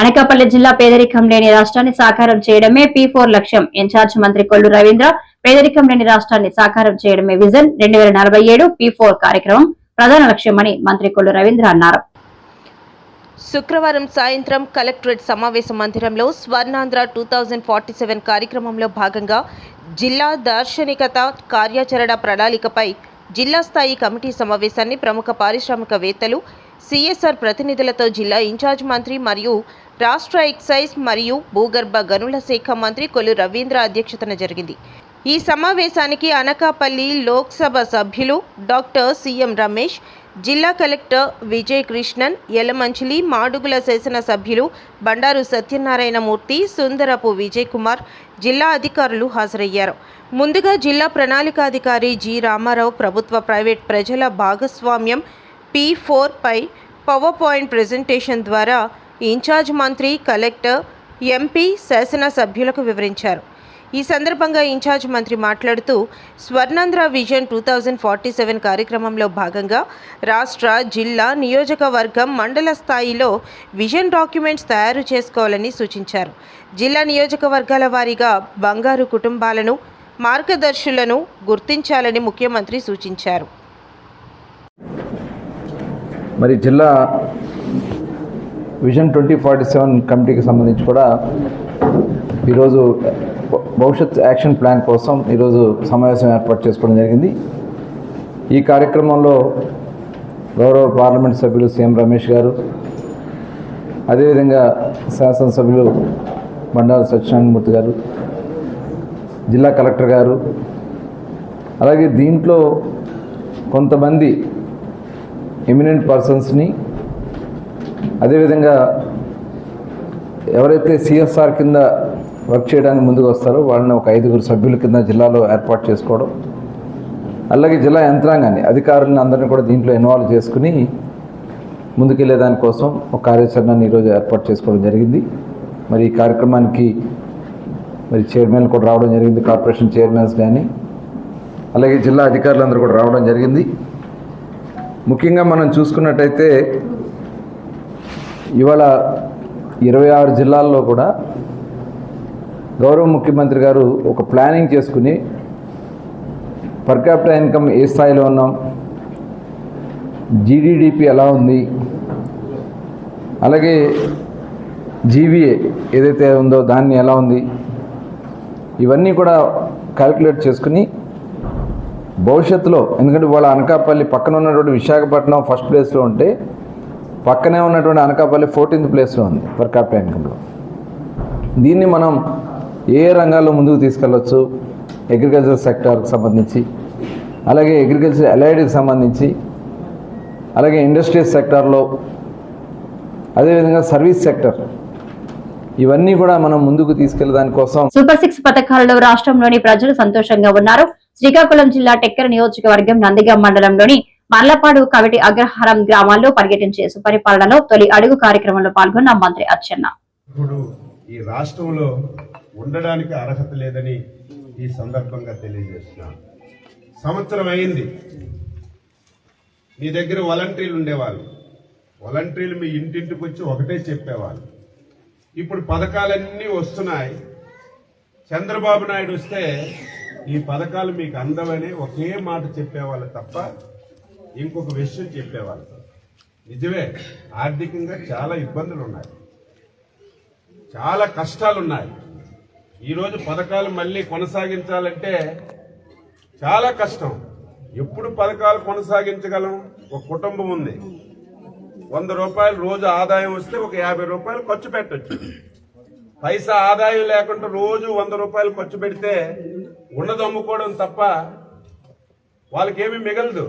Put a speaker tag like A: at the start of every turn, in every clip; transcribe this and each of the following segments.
A: అనకాపల్లి జిల్లా పేదరికం లేని రాష్ట్రాన్ని సాకారం చేయడమే P4 లక్ష్యం. ఇన్ఛార్జ్ మంత్రి కొల్లు రవీంద్ర పేదరికం లేని రాష్ట్రాన్ని సాకారం చేయడమే విజన్ 2047 P4 కార్యక్రమం ప్రధాన లక్ష్యమని మంత్రి కొల్లు రవీంద్ర అన్నారు.
B: శుక్రవారం సాయంత్రం కలెక్టరేట్ సమావేశ మందిరంలో స్వర్ణాంధ్ర 2047 కార్యక్రమంలో భాగంగా జిల్లా దార్శనికత కార్యాచరణ ప్రణాళికపై జిల్లా స్థాయి కమిటీ సమావేశాన్ని ప్రముఖ పారిశ్రామికవేత్తలు, CSR ప్రతినిధులతో జిల్లా ఇన్ఛార్జ్ మంత్రి మరియు రాష్ట్ర ఎక్సైజ్ మరియు భూగర్భ గనుల శాఖ మంత్రి కొల్లు రవీంద్ర అధ్యక్షతన జరిగింది. ఈ సమావేశానికి అనకాపల్లి లోక్సభ సభ్యులు డాక్టర్ CM రమేష్, జిల్లా కలెక్టర్ విజయ్ కృష్ణన్, యలమంచిలి మాడుగుల శాసన సభ్యులు బండారు సత్యనారాయణమూర్తి, సుందరపు విజయ్ కుమార్, జిల్లా అధికారులు హాజరయ్యారు. ముందుగా జిల్లా ప్రణాళికాధికారి జి రామారావు ప్రభుత్వ ప్రైవేట్ ప్రజల భాగస్వామ్యం P4 పై పవర్ పాయింట్ ప్రెజెంటేషన్ ద్వారా ఇన్ఛార్జ్ మంత్రి, కలెక్టర్, MP, శాసన సభ్యులకు వివరించారు. ఈ సందర్భంగా ఇన్ఛార్జ్ మంత్రి మాట్లాడుతూ స్వర్ణాంధ్ర విజన్ 2047 కార్యక్రమంలో భాగంగా రాష్ట్ర, జిల్లా, నియోజకవర్గం, మండల స్థాయిలో విజన్ డాక్యుమెంట్స్ తయారు చేసుకోవాలని సూచించారు. జిల్లా నియోజకవర్గాల వారీగా బంగారు కుటుంబాలను, మార్గదర్శులను గుర్తించాలని ముఖ్యమంత్రి సూచించారు.
C: మరి జిల్లా విజన్ 2047 కమిటీకి సంబంధించి కూడా ఈరోజు భవిష్యత్ యాక్షన్ ప్లాన్ కోసం ఈరోజు సమావేశం ఏర్పాటు చేసుకోవడం జరిగింది. ఈ కార్యక్రమంలో గౌరవ పార్లమెంట్ సభ్యులు CM రమేష్ గారు, అదేవిధంగా శాసనసభ్యులు బండారు సత్యనారాయణమూర్తి గారు, జిల్లా కలెక్టర్ గారు, అలాగే దీంట్లో కొంతమంది ఎమినెంట్ పర్సన్స్ని, అదేవిధంగా ఎవరైతే CSR కింద వర్క్ చేయడానికి ముందుకు వస్తారో వాళ్ళని ఒక 5గురు సభ్యుల కింద జిల్లాలో ఏర్పాటు చేసుకోవడం, అలాగే జిల్లా యంత్రాంగాన్ని, అధికారులను అందరినీ కూడా దీంట్లో ఇన్వాల్వ్ చేసుకుని ముందుకెళ్లే దానికోసం ఒక కార్యాచరణని ఈరోజు ఏర్పాటు చేసుకోవడం జరిగింది. మరి ఈ కార్యక్రమానికి మరి చైర్మన్ కూడా రావడం జరిగింది, కార్పొరేషన్ చైర్మన్స్ కానీ, అలాగే జిల్లా అధికారులందరూ కూడా రావడం జరిగింది. ముఖ్యంగా మనం చూసుకున్నట్టయితే ఇవాళ 26 జిల్లాల్లో కూడా గౌరవ ముఖ్యమంత్రి గారు ఒక ప్లానింగ్ చేసుకుని పర్ క్యాపిటల్ ఇన్కమ్ ఏ స్థాయిలో ఉన్నాం, GDP ఎలా ఉంది, అలాగే GVA ఏదైతే ఉందో దాన్ని ఎలా ఉంది, ఇవన్నీ కూడా క్యాల్కులేట్ చేసుకుని భవిష్యత్తులో, ఎందుకంటే వాళ్ళ అనకాపల్లి పక్కన ఉన్నటువంటి విశాఖపట్నం ఫస్ట్ ప్లేస్లో ఉంటే పక్కనే ఉన్నటువంటి అనకాపల్లి 14th ప్లేస్లో ఉంది పర్ క్యాపిటల్ ఇన్కంలో. దీన్ని మనం ఏ రంగాల్లో ముందుకు తీసుకెళ్ళవచ్చు, అగ్రికల్చర్ సెక్టార్కి సంబంధించి, అలాగే అగ్రికల్చర్ అలైడ్కి సంబంధించి, అలాగే ఇండస్ట్రియల్ సెక్టార్లో, అదేవిధంగా సర్వీస్ సెక్టర్, ఇవన్నీ కూడా మనం ముందుకు తీసుకెళ్లే దానికోసం
A: సూపర్ 6 పథకాలలో రాష్ట్రంలోని ప్రజలు సంతోషంగా ఉన్నారు. శ్రీకాకుళం జిల్లా టెక్కర నియోజకవర్గం నందిగాం మండలంలోని మర్లపాడు, కవిటి, అగ్రహారం గ్రామాల్లో పర్యటించే సుపరిపాలనలో తొలి అడుగు కార్యక్రమంలో పాల్గొన్న మంత్రి అచ్చెన్న
D: ఇప్పుడు ఈ రాష్ట్రంలో ఉండడానికి అర్హత లేదని ఈ సందర్భంగా తెలియజేస్తున్నాను. సంవత్సరం అయింది, మీ దగ్గర వాలంటీర్లు ఉండేవాళ్ళు, వాలంటీర్లు మీ ఇంటింటికి వచ్చి ఒకటే చెప్పేవాళ్ళు. ఇప్పుడు పథకాలన్నీ వస్తున్నాయి. చంద్రబాబు నాయుడు వస్తే ఈ పథకాలు మీకు అందవని ఒకే మాట చెప్పేవాళ్ళు తప్ప ఇంకొక విషయం చెప్పేవాళ్ళు. నిజమే, ఆర్థికంగా చాలా ఇబ్బందులు ఉన్నాయి, చాలా కష్టాలున్నాయి. ఈరోజు పథకాలు మళ్ళీ కొనసాగించాలంటే చాలా కష్టం. ఎప్పుడు పథకాలు కొనసాగించగలం? ఒక కుటుంబం ఉంది, 100 రూపాయలు రోజు ఆదాయం వస్తే ఒక 50 రూపాయలు ఖర్చు పెట్టచ్చు. పైసా ఆదాయం లేకుండా రోజు 100 రూపాయలు ఖర్చు పెడితే ఉన్నది అమ్ముకోవడం తప్ప వాళ్ళకేమీ మిగలదు.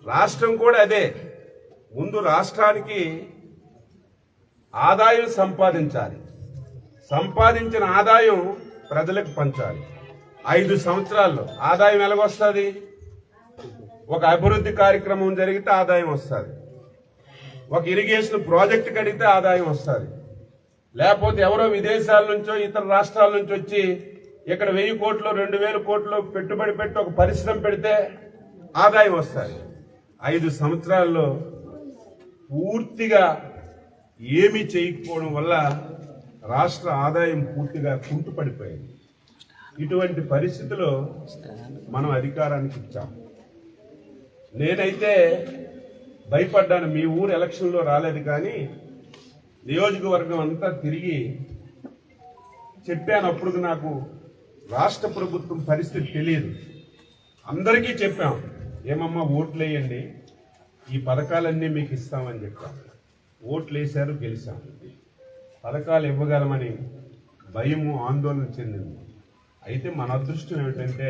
D: రాష్ట్రం కూడా అదే. ముందు రాష్ట్రానికి ఆదాయం సంపాదించాలి, సంపాదించిన ఆదాయం ప్రజలకు పంచాలి. 5 సంవత్సరాల్లో ఆదాయం ఎలాగొస్తుంది? ఒక అభివృద్ధి కార్యక్రమం జరిగితే ఆదాయం వస్తుంది, ఒక ఇరిగేషన్ ప్రాజెక్టు కడిగితే ఆదాయం వస్తుంది, లేకపోతే ఎవరో విదేశాల నుంచో ఇతర రాష్ట్రాల నుంచి వచ్చి ఇక్కడ 1000 కోట్లు 2000 కోట్లు పెట్టుబడి పెట్టి ఒక పరిశ్రమ పెడితే ఆదాయం వస్తుంది. 5 సంవత్సరాల్లో పూర్తిగా ఏమీ చేయకపోవడం వల్ల రాష్ట్ర ఆదాయం పూర్తిగా కుంటుపడిపోయింది. ఇటువంటి పరిస్థితిలో మనం అధికారానికి ఇచ్చాం. నేనైతే భయపడ్డాను. మీ ఊరు ఎలక్షన్లో రాలేదు, కానీ నియోజకవర్గం అంతా తిరిగి చెప్పాను. అప్పుడు నాకు రాష్ట్ర ప్రభుత్వం పరిస్థితి తెలియదు. అందరికీ చెప్పాం, ఏమమ్మా ఓట్లు వేయండి, ఈ పథకాలన్నీ మీకు ఇస్తామని చెప్పాం. ఓట్లు వేశారు, గెలిచాం. పథకాలు ఇవ్వగలమని భయము, ఆందోళన చెందింది. అయితే మన అదృష్టం ఏమిటంటే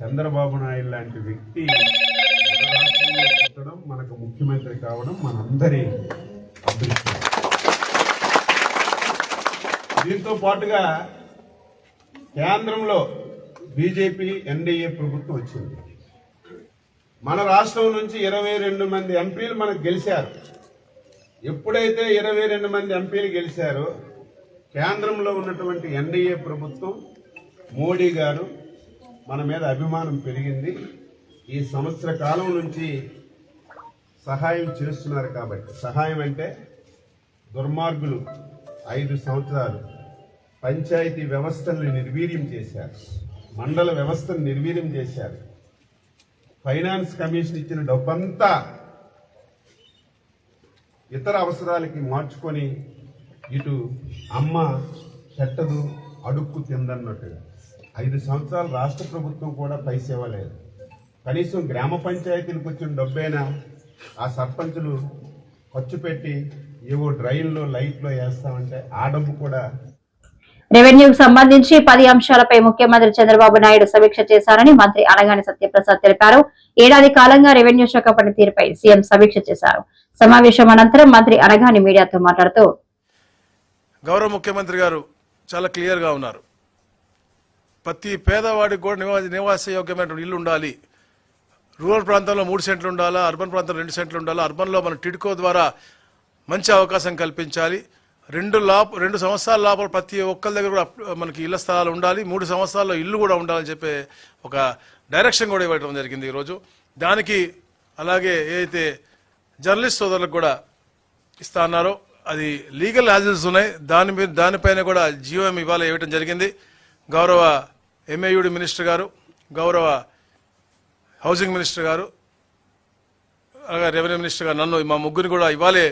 D: చంద్రబాబు నాయుడు లాంటి వ్యక్తి మన రాష్ట్రంలో పుట్టడం, మనకు ముఖ్యమంత్రి కావడం మనందరి అదృష్టం. దీంతో పాటుగా కేంద్రంలో బీజేపీ ఎన్డీఏ ప్రభుత్వం వచ్చింది. మన రాష్ట్రం నుంచి 22 మంది ఎంపీలు మనకు గెలిచారు. ఎప్పుడైతే 22 మంది ఎంపీలు గెలిచారో కేంద్రంలో ఉన్నటువంటి ఎన్డీఏ ప్రభుత్వం, మోడీ గారు మన మీద అభిమానం పెరిగింది. ఈ సంవత్సర కాలం నుంచి సహాయం చేస్తున్నారు. కాబట్టి సహాయం అంటే దుర్మార్గులు 5 సంవత్సరాలు పంచాయతీ వ్యవస్థల్ని నిర్వీర్యం చేశారు, మండల వ్యవస్థను నిర్వీర్యం చేశారు. ఫైనాన్స్ కమిషన్ ఇచ్చిన డబ్బంతా ఇతర అవసరాలకి మార్చుకొని ఇటు అమ్మ పెట్టదు అడుక్కు తిందన్నట్టుగా 5 సంవత్సరాలు రాష్ట్ర ప్రభుత్వం కూడా పైసా ఇవ్వలేదు. కనీసం గ్రామ పంచాయతీలకు వచ్చిన డబ్బైనా ఆ సర్పంచులు ఖర్చు పెట్టి ఏవో డ్రైన్లో లైట్లో వేస్తామంటే ఆ డబ్బు కూడా.
A: రెవెన్యూకు సంబంధించి 10 అంశాలపై ముఖ్యమంత్రి చంద్రబాబు నాయుడు సమీక్ష చేశారని మంత్రి అనగాని సత్యప్రసాద్ తెలిపారు. ఏడాది కాలంగా రెవెన్యూ శాఖ పనితీరుపై సీఎం సమీక్ష చేశారు. సమావేశం అనంతరం మంత్రి అనగాని మీడియాతో మాట్లాడుతూ,
E: గౌరవ ముఖ్యమంత్రి గారు చాలా క్లియర్ గా ఉన్నారు. ప్రతి పేదవాడికి కూడా నివాసయోగ్యమైన ఇల్లు ఉండాలి. రూరల్ ప్రాంతంలో 3 సెంట్లు ఉండాలా, అర్బన్ ప్రాంతంలో 2 సెంట్లు ఉండాలా. అర్బన్లో మన టిడ్కో ద్వారా మంచి అవకాశం కల్పించాలి. 2 సంవత్సరాల లోపల ప్రతి ఒక్కరి దగ్గర కూడా మనకి ఇళ్ల స్థలాలు ఉండాలి. 3 సంవత్సరాల్లో ఇల్లు కూడా ఉండాలని చెప్పే ఒక డైరెక్షన్ కూడా ఇవ్వడం జరిగింది ఈరోజు. దానికి అలాగే ఏదైతే జర్నలిస్ట్ సోదరులకు కూడా ఇస్తా అన్నారో అది లీగల్ యాజెస్ ఉన్నాయి. దానిపైన కూడా జీవోఎం ఇవాళ ఇవ్వడం జరిగింది. గౌరవ ఎంఏయుడి మినిస్టర్ గారు, గౌరవ హౌసింగ్ మినిస్టర్ గారు, అలాగే రెవెన్యూ మినిస్టర్ గారు, నన్ను మా ముగ్గురిని కూడా ఇవాళే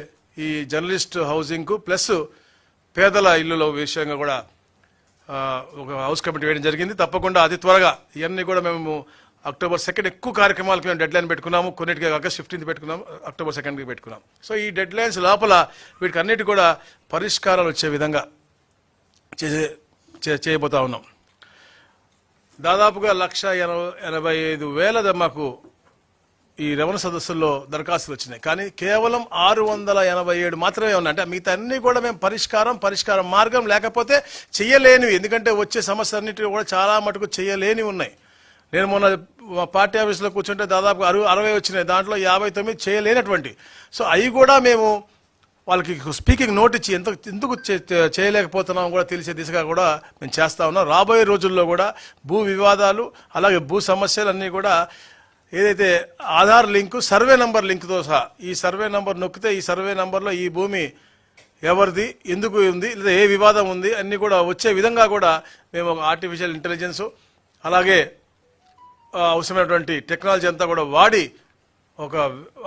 E: ఈ జర్నలిస్ట్ హౌసింగ్కు ప్లస్ పేదల ఇల్లుల విషయంగా కూడా ఒక హౌస్ కమిటీ వేయడం జరిగింది. తప్పకుండా అతి త్వరగా ఇవన్నీ కూడా మేము అక్టోబర్ 2 ఎక్కువ కార్యక్రమాలకు మేము డెడ్ లైన్ పెట్టుకున్నాము. కొన్నిటికి ఆగస్ట్ 15 పెట్టుకున్నాము, అక్టోబర్ 2కి పెట్టుకున్నాం. సో ఈ డెడ్ లైన్స్ లోపల వీటికి అన్నిటి కూడా పరిష్కారాలు వచ్చే విధంగా చేయబోతా ఉన్నాం. దాదాపుగా 1,85,000 మాకు ఈ రెవెన్యూ సదస్సుల్లో దరఖాస్తులు వచ్చినాయి. కానీ కేవలం 687 మాత్రమే ఉన్నాయి. అంటే మిగతా అన్ని కూడా మేము పరిష్కార మార్గం లేకపోతే చేయలేనివి. ఎందుకంటే వచ్చే సమస్యలన్నిటి కూడా చాలా మటుకు చేయలేనివి ఉన్నాయి. నేను మొన్న పార్టీ ఆఫీసులో కూర్చుంటే దాదాపు 60 వచ్చినాయి. దాంట్లో 59 చేయలేనటువంటి. సో అవి కూడా మేము వాళ్ళకి స్పీకింగ్ నోట్ ఇచ్చి ఎందుకు చేయలేకపోతున్నాం కూడా తెలిసే దిశగా కూడా మేము చేస్తా ఉన్నాం. రాబోయే రోజుల్లో కూడా భూ వివాదాలు అలాగే భూ సమస్యలు అన్నీ కూడా ఏదైతే ఆధార్ లింకు, సర్వే నంబర్ లింక్తో సహా ఈ సర్వే నంబర్ నొక్కితే ఈ సర్వే నంబర్లో ఈ భూమి ఎవరిది, ఎందుకు ఉంది, లేదా ఏ వివాదం ఉంది అన్నీ కూడా వచ్చే విధంగా కూడా మేము ఒక ఆర్టిఫిషియల్ ఇంటెలిజెన్స్ అలాగే అవసరమైనటువంటి టెక్నాలజీ అంతా కూడా వాడి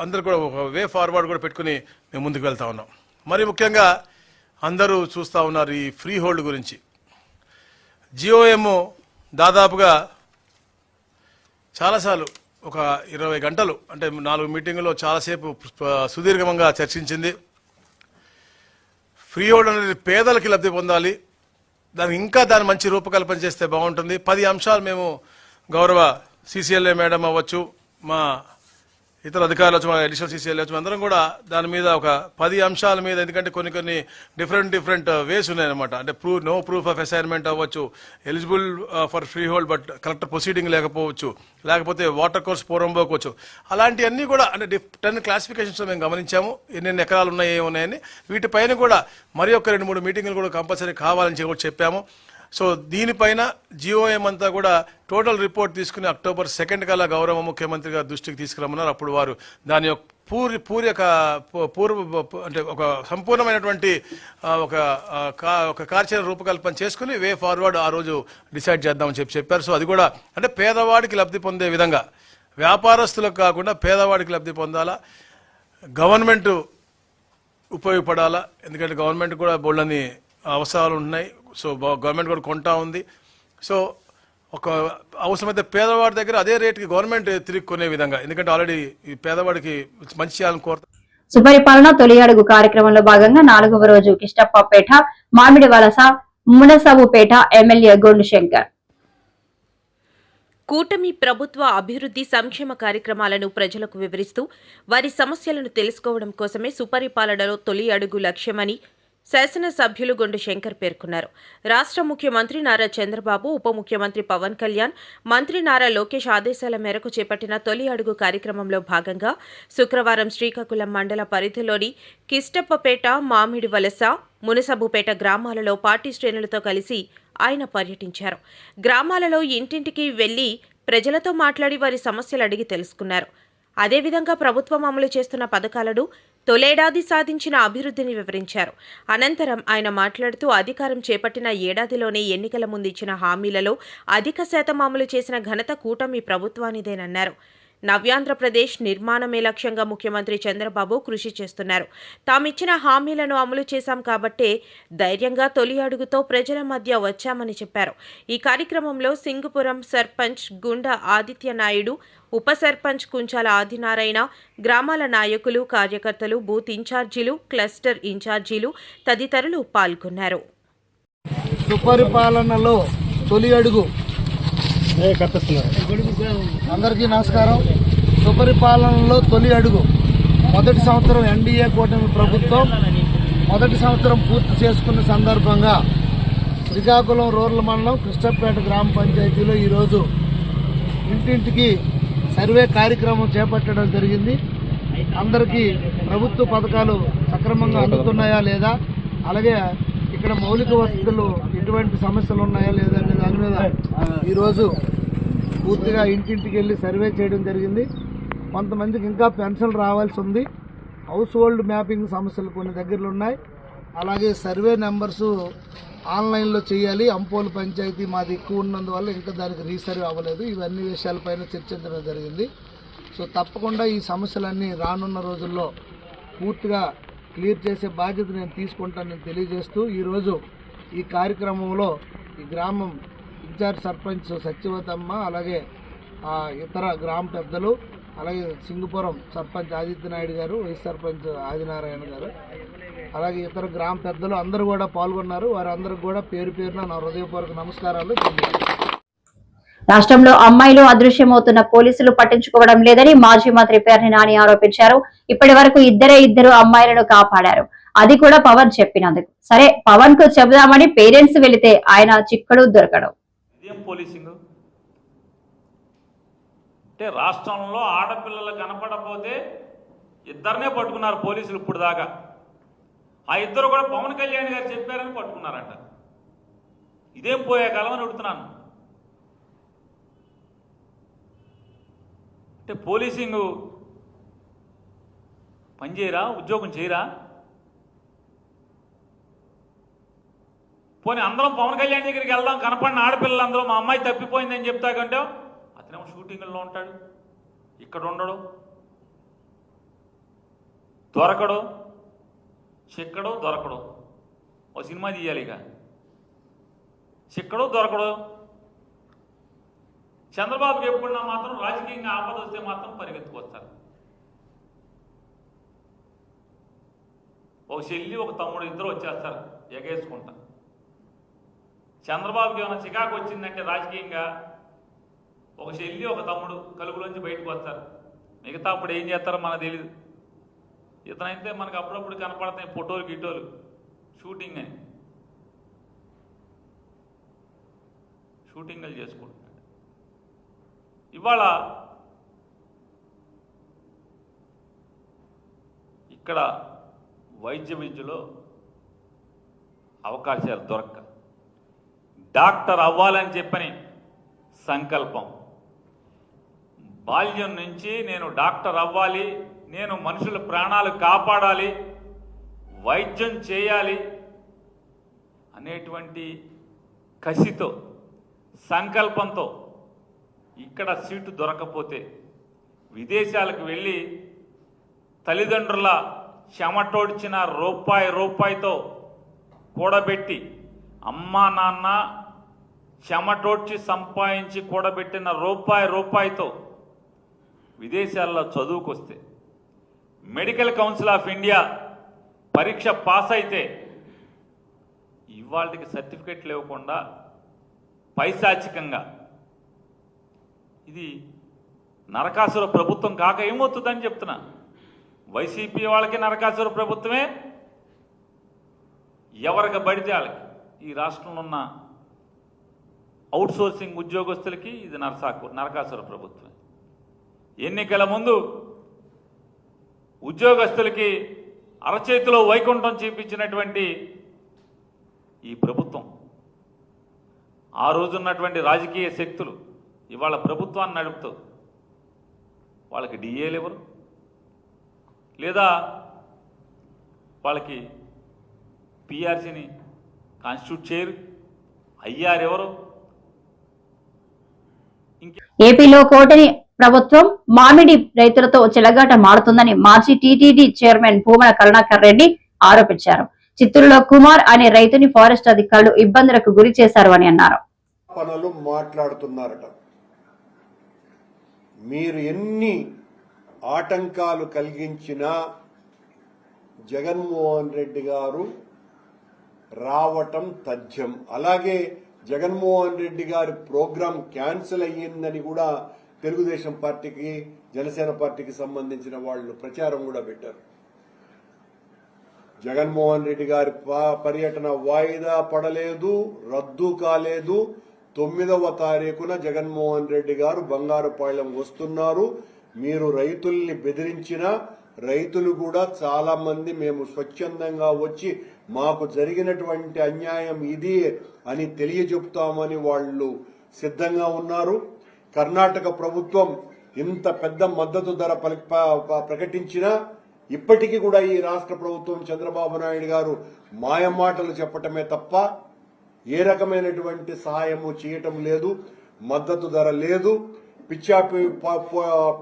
E: అందరూ కూడా ఒక వే ఫార్వర్డ్ కూడా పెట్టుకుని మేము ముందుకు వెళ్తా ఉన్నాం. మరి ముఖ్యంగా అందరూ చూస్తూ ఉన్నారు ఈ ఫ్రీ హోల్డ్ గురించి. జియోఎం దాదాపుగా చాలాసార్లు ఒక 20 గంటలు అంటే 4 మీటింగుల్లో చాలాసేపు సుదీర్ఘంగా చర్చించింది. ఫ్రీ హోల్డ్ అనేది పేదలకి లబ్ధి పొందాలి, దాని మంచి రూపకల్పన చేస్తే బాగుంటుంది. 10 అంశాలు మేము గౌరవ సిసిఎల్ఏ మేడం అవ్వచ్చు, మా ఇతర అధికారులు వచ్చి అడిషనల్ సీసీఎల్ వచ్చి అందరం కూడా దాని మీద ఒక 10 అంశాల మీద, ఎందుకంటే కొన్ని డిఫరెంట్ వేస్ ఉన్నాయన్నమాట. అంటే నో ప్రూఫ్ ఆఫ్ అసైన్మెంట్ అవ్వచ్చు, eligible for free hold but collector proceeding లేకపోవచ్చు, లేకపోతే వాటర్ కోర్స్ పోరంపోవచ్చు. అలాంటివన్నీ కూడా అంటే 10 క్లాసిఫికేషన్స్ మేము గమనించాము. ఎన్ని ఎకరాలు ఉన్నాయి ఏమున్నాయని. వీటిపైన కూడా మరి ఒక 2-3 మీటింగులు కూడా కంపల్సరీ కావాలని చెప్పాము. సో దీనిపైన జిఓఎం అంతా కూడా టోటల్ రిపోర్ట్ తీసుకుని అక్టోబర్ 2 కల్లా గౌరవ ముఖ్యమంత్రి గారి దృష్టికి తీసుకురమ్మన్నారు. అప్పుడు వారు దాని యొక్క అంటే ఒక సంపూర్ణమైనటువంటి ఒక కార్యాచరణ రూపకల్పన చేసుకుని వే ఫార్వర్డ్ ఆ రోజు డిసైడ్ చేద్దామని చెప్పారు. సో అది కూడా అంటే పేదవాడికి లబ్ధి పొందే విధంగా, వ్యాపారస్తులకు కాకుండా పేదవాడికి లబ్ధి పొందాలా, గవర్నమెంట్ ఉపయోగపడాలా. ఎందుకంటే గవర్నమెంట్ కూడా బోళ్ళని అవసరాలు ఉన్నాయి. సో గవర్నమెంట్ కూడా కొంటా ఉంది. సో ఒక అవసరమైతే పేదవాడి దగ్గర అదే రేటుకి గవర్నమెంట్ తిరిగి కొనే విధంగా, ఎందుకంటే ఆల్రెడీ ఈ పేదవాడికి మంచి చేయాలని కోరుతాం.
A: సుపరిపాలన తొలి అడుగు కార్యక్రమంలో భాగంగా 4వ రోజు కిష్టప్పపేట, మామిడి వలస, మునసబుపేట ఎమ్మెల్యే గొండు శంకర్
B: కూటమి ప్రభుత్వ అభివృద్ధి సంక్షేమ కార్యక్రమాలను ప్రజలకు వివరిస్తూ వారి సమస్యలను తెలుసుకోవడం కోసమే సుపరిపాలనలో తొలి అడుగు లక్ష్యమని శాసనసభ్యులు గొండు శంకర్ పేర్కొన్నారు. రాష్ట్ర ముఖ్యమంత్రి నారా చంద్రబాబు, ఉప ముఖ్యమంత్రి పవన్ కళ్యాణ్, మంత్రి నారా లోకేష్ ఆదేశాల మేరకు చేపట్టిన తొలి అడుగు కార్యక్రమంలో భాగంగా శుక్రవారం శ్రీకాకుళం మండల పరిధిలోని కిష్టప్పపేట, మామిడి వలస, మునసబుపేట గ్రామాలలో పార్టీ శ్రేణులతో కలిసి ఆయన పర్యటించారు. గ్రామాలలో ఇంటింటికి వెళ్లి ప్రజలతో మాట్లాడి వారి సమస్యలు అడిగి తెలుసుకున్నారు. అదేవిధంగా ప్రభుత్వం అమలు చేస్తున్న పథకాలను, తొలేడాది సాధించిన అభివృద్ధిని వివరించారు. అనంతరం ఆయన మాట్లాడుతూ అధికారం చేపట్టిన ఏడాదిలోనే ఎన్నికల ముందు ఇచ్చిన హామీలలో అధిక శాతం అమలు చేసిన ఘనత కూటమి ప్రభుత్వానిదేనన్నారు. నవ్యాంధ్రప్రదేశ్ నిర్మాణమే లక్ష్యంగా ముఖ్యమంత్రి చంద్రబాబు కృషి చేస్తున్నారు. తామిచ్చిన హామీలను అమలు చేశాం కాబట్టే ధైర్యంగా తొలి అడుగుతో ప్రజల మధ్య వచ్చామని చెప్పారు. ఈ కార్యక్రమంలో సింగుపురం సర్పంచ్ గుండా ఆదిత్య నాయుడు, ఉప సర్పంచ్ కుంచాల ఆదినారాయణ, గ్రామాల నాయకులు, కార్యకర్తలు, బూత్ ఇన్ఛార్జీలు, క్లస్టర్ ఇన్ఛార్జీలు తదితరులు పాల్గొన్నారు.
F: సుపరిపాలనలో తొలి అడుగు. అందరికీ నమస్కారం. సుపరిపాలనలో తొలి అడుగు మొదటి సంవత్సరం ఎన్డీఏ కూటమి ప్రభుత్వం మొదటి సంవత్సరం పూర్తి చేసుకున్న సందర్భంగా శ్రీకాకుళం రూరల్ మండలం కృష్ణపేట గ్రామ పంచాయతీలో ఈరోజు ఇంటింటికి సర్వే కార్యక్రమం చేపట్టడం జరిగింది. అందరికీ ప్రభుత్వ పథకాలు సక్రమంగా అందుతున్నాయా లేదా, అలాగే ఇక్కడ మౌలిక వసతులు ఎటువంటి సమస్యలు ఉన్నాయా లేదా అనే దాని మీద ఈరోజు పూర్తిగా ఇంటింటికి వెళ్ళి సర్వే చేయడం జరిగింది. కొంతమందికి ఇంకా పెన్షన్ రావాల్సి ఉంది. హౌస్ హోల్డ్ మ్యాపింగ్ సమస్యలు కొన్ని దగ్గరలో ఉన్నాయి. అలాగే సర్వే నెంబర్సు ఆన్లైన్లో చేయాలి. అంపోలు పంచాయతీ మాది ఎక్కువ ఉన్నందువల్ల ఇంకా దానికి రీసర్వే అవ్వలేదు. ఇవన్నీ విషయాలపైన చర్చించడం జరిగింది. సో తప్పకుండా ఈ సమస్యలన్నీ రానున్న రోజుల్లో పూర్తిగా క్లియర్ చేసే బాధ్యత నేను తీసుకుంటానని తెలియజేస్తూ ఈరోజు ఈ కార్యక్రమంలో ఈ గ్రామం ఇన్ఛార్జ్ సర్పంచ్ సత్యవతమ్మ, అలాగే ఇతర గ్రామ పెద్దలు, అలాగే సింగుపురం సర్పంచ్ ఆదిత్య నాయుడు గారు, వైస్ సర్పంచ్ ఆదినారాయణ గారు, అలాగే ఇతర గ్రామ పెద్దలు అందరూ కూడా పాల్గొన్నారు. వారందరికీ కూడా పేరు పేరున నా హృదయపూర్వక నమస్కారాలు.
A: రాష్ట్రంలో అమ్మాయిలు అదృశ్యమవుతున్న పోలీసులు పట్టించుకోవడం లేదని మాజీ మంత్రి పేర్ని నాని ఆరోపించారు. ఇప్పటి వరకు ఇద్దరు అమ్మాయిలను కాపాడారు, అది కూడా పవన్ చెప్పినందుకు. సరే, పవన్ కు చెబుదామని పేరెంట్స్ వెళితే ఆయన చిక్కడు దొరకడం.
G: పోలీసింగ్ అంటే రాష్ట్రంలో ఆడపిల్లలు కనపడకపోతే ఇద్దరినే పట్టుకున్నారు పోలీసులు ఇప్పుడు దాకా. ఆ ఇద్దరు కూడా పవన్ కళ్యాణ్ గారు చెప్పారని పట్టుకున్నారంట. ఇదేం పోయే కాలం అని అడుగుతున్నాను. అంటే పోలీసింగ్ పనిచేయరా, ఉద్యోగం చేయరా? పోనీ అందరం పవన్ కళ్యాణ్ దగ్గరికి వెళ్దాం, కనపడిన ఆడపిల్లలు అందరూ మా అమ్మాయి తప్పిపోయిందని చెప్తాకంటే అతనేమో షూటింగ్లో ఉంటాడు, ఇక్కడ ఉండడు, దొరకడు, చిక్కడు దొరకడు. ఓ సినిమా తీయాలి ఇక. చిక్కడు దొరకడు. చంద్రబాబుకి ఎప్పుడున్నా మాత్రం రాజకీయంగా ఆపద వస్తే మాత్రం పరిగెత్తుకొస్తారు. ఒక చెల్లి ఒక తమ్ముడు ఇద్దరు వచ్చేస్తారు ఎగేసుకుంటా. చంద్రబాబుకి ఏమైనా చికాకు వచ్చిందంటే రాజకీయంగా ఒక చెల్లి ఒక తమ్ముడు కలుగులోంచి బయటకు వస్తారు. మిగతా అప్పుడు ఏం చేస్తారో మనకు తెలియదు. ఇతనైతే మనకు అప్పుడప్పుడు కనపడతాయి ఫోటోలు గిటోలు షూటింగ్ అని, షూటింగ్లు చేసుకుంటున్నాడు. ఇవాళ ఇక్కడ వైద్య విద్యలో అవకాశాలు దొరక్క డాక్టర్ అవ్వాలని చెప్పని సంకల్పం, బాల్యం నుంచి నేను డాక్టర్ అవ్వాలి, నేను మనుషుల ప్రాణాలు కాపాడాలి, వైద్యం చేయాలి అనేటువంటి కసితో సంకల్పంతో ఇక్కడ సీటు దొరకకపోతే విదేశాలకు వెళ్ళి తల్లిదండ్రుల చెమటోడ్చిన రూపాయితో కూడబెట్టి అమ్మా నాన్న చెమటోడ్చి సంపాదించి కూడబెట్టిన రూపాయితో విదేశాల్లో చదువుకొస్తే మెడికల్ కౌన్సిల్ ఆఫ్ ఇండియా పరీక్ష పాస్ అయితే ఇవాళకి సర్టిఫికెట్లు ఇవ్వకుండా పైశాచికంగా ఇది నరకాసుర ప్రభుత్వం కాక ఏమవుతుందని చెప్తున్నా. వైసీపీ వాళ్ళకి నరకాసుర ప్రభుత్వమే, ఎవరికి పడితే వాళ్ళకి ఈ రాష్ట్రంలో ఉన్న అవుట్సోర్సింగ్ ఉద్యోగస్తులకి ఇది నరకాసుర ప్రభుత్వం. ఎన్నికల ముందు ఉద్యోగస్తులకి అరచేతిలో వైకుంఠం చూపించినటువంటి ఈ ప్రభుత్వం, ఆ రోజున్నటువంటి రాజకీయ శక్తులు ఇవాళ ప్రభుత్వాన్ని నడుపుతూ వాళ్ళకి డిఏలు ఎవరు, లేదా వాళ్ళకి పిఆర్సీని కాన్స్టిట్యూట్ చేయరు, అయ్యారు ఎవరు.
A: ఏపీలో కూటమి ప్రభుత్వం మామిడి రైతులతో చెలగాట మాడుతుందని మాజీ టీటీడీ చైర్మన్ భూమన కరుణాకర్ రెడ్డి ఆరోపించారు. చిత్తూరులో కుమార్ అనే రైతుని ఫారెస్ట్ అధికారులు ఇబ్బందులకు గురి చేశారు అని అన్నారు.
H: పనులు మాట్లాడుతున్నారట. మీరు ఎన్ని ఆటంకాలు కలిగించినా జగన్మోహన్ రెడ్డి గారు రావటం తథ్యం. అలాగే జగన్మోహన్ రెడ్డి గారి ప్రోగ్రాం క్యాన్సిల్ అయ్యిందని కూడా తెలుగుదేశం పార్టీకి జనసేన పార్టీకి సంబంధించిన వాళ్ళు ప్రచారం కూడా పెట్టారు. జగన్మోహన్ రెడ్డి గారి పర్యటన వాయిదా పడలేదు, రద్దు కాలేదు. 9వ తారీఖున జగన్మోహన్ రెడ్డి గారు బంగారుపాలెం వస్తున్నారు. మీరు రైతుల్ని బెదిరించిన రైతులు కూడా చాలా మంది మేము స్వచ్ఛందంగా వచ్చి మాకు జరిగినటువంటి అన్యాయం ఇది అని తెలియజెప్తామని వాళ్ళు సిద్ధంగా ఉన్నారు. కర్ణాటక ప్రభుత్వం ఇంత పెద్ద మద్దతు ధర ప్రకటించినా ఇప్పటికీ కూడా ఈ రాష్ట్ర ప్రభుత్వం చంద్రబాబు నాయుడు గారు మాయమాటలు చెప్పటమే తప్ప ఏ రకమైనటువంటి సహాయము చేయటం లేదు. మద్దతు ధర లేదు.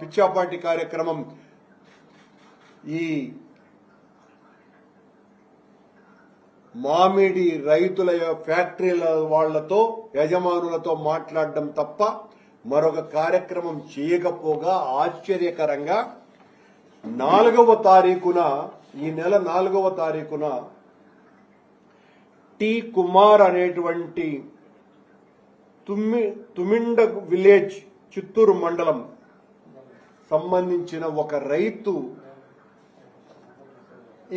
H: పిచ్చాపాటి కార్యక్రమం ఈ మామిడి రైతుల ఫ్యాక్టరీల వాళ్లతో యజమానులతో మాట్లాడడం తప్ప మరొక కార్యక్రమం చేయకపోగా ఆశ్చర్యకరంగా 4వ తారీఖున ఈ నెల 4వ తారీఖున టి కుమార్ అనేటువంటి తుమిండ విలేజ్ చిత్తూరు మండలం సంబంధించిన ఒక రైతు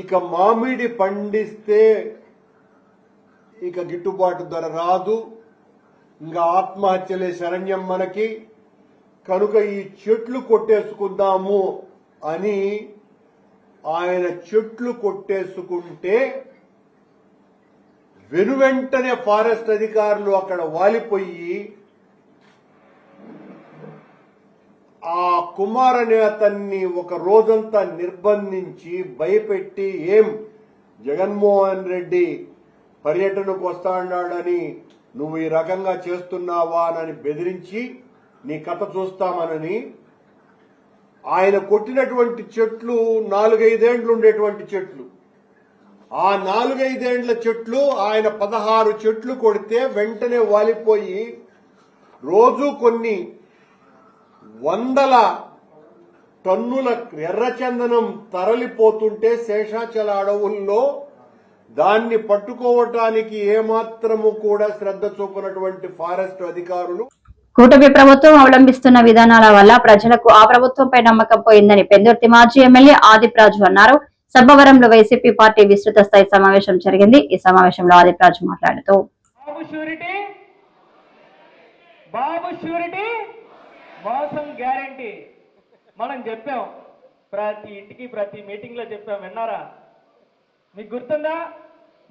H: ఇక మామిడి పండిస్తే ఇక గిట్టుబాటు ధర రాదు, ఇంకా ఆత్మహత్యలే శరణ్యం మనకి, కనుక ఈ చెట్లు కొట్టేసుకుందాము అని ఆయన చెట్లు కొట్టేసుకుంటే వెనువెంటనే ఫారెస్ట్ అధికారులు అక్కడ వాలిపోయి ఆ కుమార్ అనే అతన్ని ఒక రోజంతా నిర్బంధించి భయపెట్టి ఏం జగన్మోహన్ రెడ్డి పర్యటనకు వస్తాడాడని నువ్వు ఈ రకంగా చేస్తున్నావా అని బెదిరించి నీ కథ చూస్తామనని ఆయన కొట్టినటువంటి చెట్లు 4-5 ఏండ్లు ఉండేటువంటి చెట్లు. ఆ 4-5 ఏండ్ల చెట్లు ఆయన 16 చెట్లు కొడితే వెంటనే వాలిపోయి రోజు కొన్ని వందల టన్నుల ఎర్రచందనం తరలిపోతుంటే శేషాచల అడవుల్లో దాన్ని పట్టుకోవటానికి ఏమాత్రము కూడా శ్రద్ధ చూపనటువంటి ఫారెస్ట్ అధికారులు
A: కూటమి ప్రభుత్వం అవలంబిస్తున్న విధానాల వల్ల ప్రజలకు ఆ ప్రభుత్వంపై నమ్మకం పోయిందని పెందుర్తి మాజీ ఎమ్మెల్యే ఆదిప్రాజు అన్నారు. సబ్బవరంలో వైసీపీ పార్టీ విస్తృత స్థాయి సమావేశం జరిగింది. ఈ సమావేశంలో ఆదిప్రాజు మాట్లాడుతూ
I: బాబు షూరిటీ మోసం గ్యారంటీ మనం చెప్పాం, ప్రతి ఇంటికి ప్రతి మీటింగ్ లో చెప్పాం. విన్నారా? మీకు గుర్తుందా?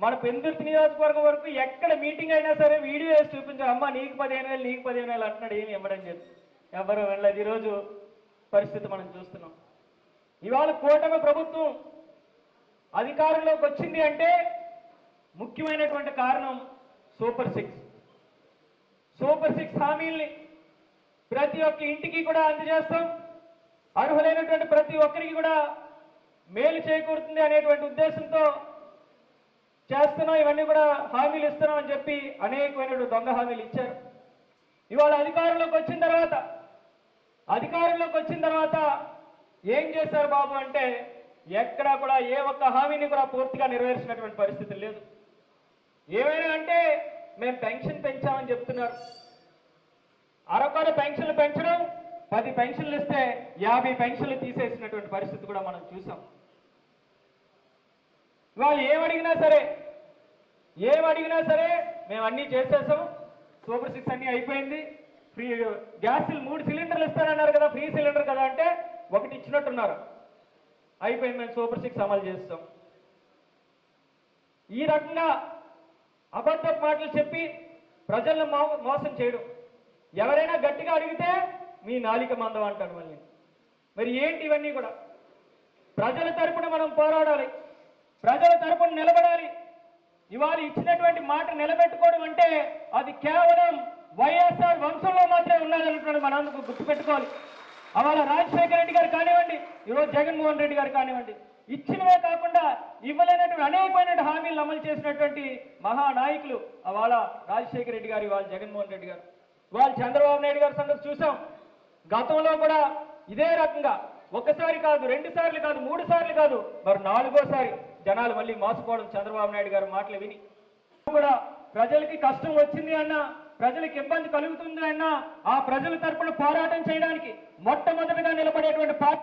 I: మన పెందుర్తి నియోజకవర్గం వరకు ఎక్కడ మీటింగ్ అయినా సరే వీడియో వేసి చూపించాం. అమ్మ నీకు 15,000 నీకు 15,000 అంటున్నాడు, ఏమి ఇవ్వడని చెప్పి ఎవరు వెళ్ళలేదు. ఈరోజు పరిస్థితి మనం చూస్తున్నాం. ఇవాళ కూటమి ప్రభుత్వం అధికారంలోకి వచ్చింది అంటే ముఖ్యమైనటువంటి కారణం సూపర్ 6 హామీల్ని ప్రతి ఒక్క ఇంటికి కూడా అందజేస్తాం. అర్హులైనటువంటి ప్రతి ఒక్కరికి కూడా మేలు చేకూరుతుంది అనేటువంటి ఉద్దేశంతో చేస్తున్నాం. ఇవన్నీ కూడా హామీలు ఇస్తున్నాం అని చెప్పి అనేకమైనటువంటి దొంగ హామీలు ఇచ్చారు. ఇవాళ అధికారంలోకి వచ్చిన తర్వాత ఏం చేశారు బాబు అంటే ఎక్కడా కూడా ఏ ఒక్క హామీని కూడా పూర్తిగా నెరవేర్చినటువంటి పరిస్థితి లేదు. ఏమైనా అంటే మేము పెన్షన్ పెంచామని చెప్తున్నారు. అరకొర పెన్షన్లు పెంచడం, 10 పెన్షన్లు ఇస్తే 50 పెన్షన్లు తీసేసినటువంటి పరిస్థితి కూడా మనం చూసాం. వాళ్ళు ఏమడిగినా సరే మేము అన్నీ చేసేసాం, సూపర్ 6 అన్నీ అయిపోయింది, ఫ్రీ గ్యాస్ 3 సిలిండర్లు ఇస్తారన్నారు కదా, ఫ్రీ సిలిండర్ కదా అంటే 1 ఇచ్చినట్టున్నారు, అయిపోయింది, మేము సూపర్ 6 అమలు చేస్తాం. ఈ రకంగా అబద్ధపు మాటలు చెప్పి ప్రజలను మోసం చేయడం. ఎవరైనా గట్టిగా అడిగితే మీ నాలిక మందం అంటాడు మళ్ళీ. మరి ఏంటి ఇవన్నీ కూడా? ప్రజల తరపున మనం పోరాడాలి, ప్రజల తరపున నిలబడాలి. ఇవాళ ఇచ్చినటువంటి మాట నిలబెట్టుకోవడం అంటే అది కేవలం వైఎస్ఆర్ వంశంలో మాత్రమే ఉన్నదనుకున్నాడు. మనందుకు గుర్తుపెట్టుకోవాలి. అవాళ రాజశేఖర రెడ్డి గారు కానివ్వండి, ఈరోజు జగన్మోహన్ రెడ్డి గారు కానివ్వండి, ఇచ్చినవే కాకుండా ఇవ్వలేనటువంటి అనేకమైన హామీలను అమలు చేసినటువంటి మహానాయకులు అవాళ రాజశేఖర రెడ్డి గారు, ఇవాళ జగన్మోహన్ రెడ్డి గారు, ఇవాళ చంద్రబాబు నాయుడు గారి సంగతి చూసాం. గతంలో కూడా ఇదే రకంగా ఒకసారి కాదు, 2 సార్లు కాదు, 3 సార్లు కాదు, మరి 4వ జనాలు మళ్ళీ మోసపోవడం చంద్రబాబు నాయుడు గారు మాటలు విని కూడా ప్రజలకి కష్టం వచ్చింది అన్నా, ప్రజలకు ఇబ్బంది కలుగుతుంది అన్నా ఆ ప్రజల తరపున పోరాటం చేయడానికి మొట్టమొదటిగా నిలబడేటువంటి పార్టీ